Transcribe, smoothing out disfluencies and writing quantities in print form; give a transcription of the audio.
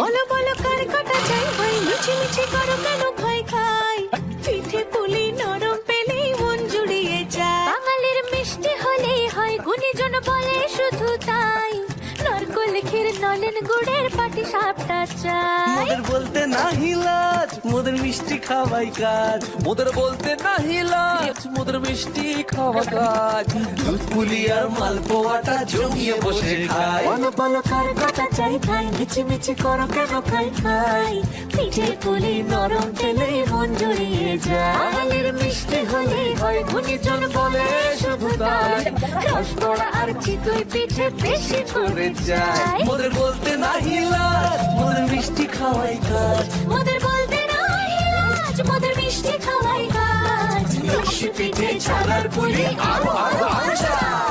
বলো বলো কার কাটা চাই ভাই, মিছি মিছি করো কেন খাই খাই, পিঠে পুলি নরম পেলেই মন জুড়িয়ে যায়। বাঙালির মিষ্টি হলেই হয়, গুণীজন বলে শুধু তাই, নারকোল ক্ষীর নলেন গুড়ের পাটি সাপটা চাই। মোদের বলতে নাহি লাজ, মোদের মিষ্টি খাওয়াই কাজ। মোদের বলতে নাহি লাজ, মোদের মিষ্টি খাওয়া কাজ। দুধ পুলি আর মালপোয়াটা জমিয়ে বসে খায়। বলো বলো কার কাটা চাই ভাই, মিছি মিছি করো কেন খাই খাই, পিঠে পুলি নরম পেলেই মন জুড়িয়ে যায়। বাঙালির মিষ্টি হলেই হয়, গুণীজন বলে শুধু তাই, রসগোল্লা আর চিতই পিঠে বেশি করে যায়। মোদের বলতে নাহি লাজ, মোদের মিষ্টি খাওয়াই কাজ। মোদের বলতে নাই লাজ, মোদের মিষ্টি খাওয়াই কাজ। লস্যি পিঠে ছানার পুলি আরো আরো আরো চাই।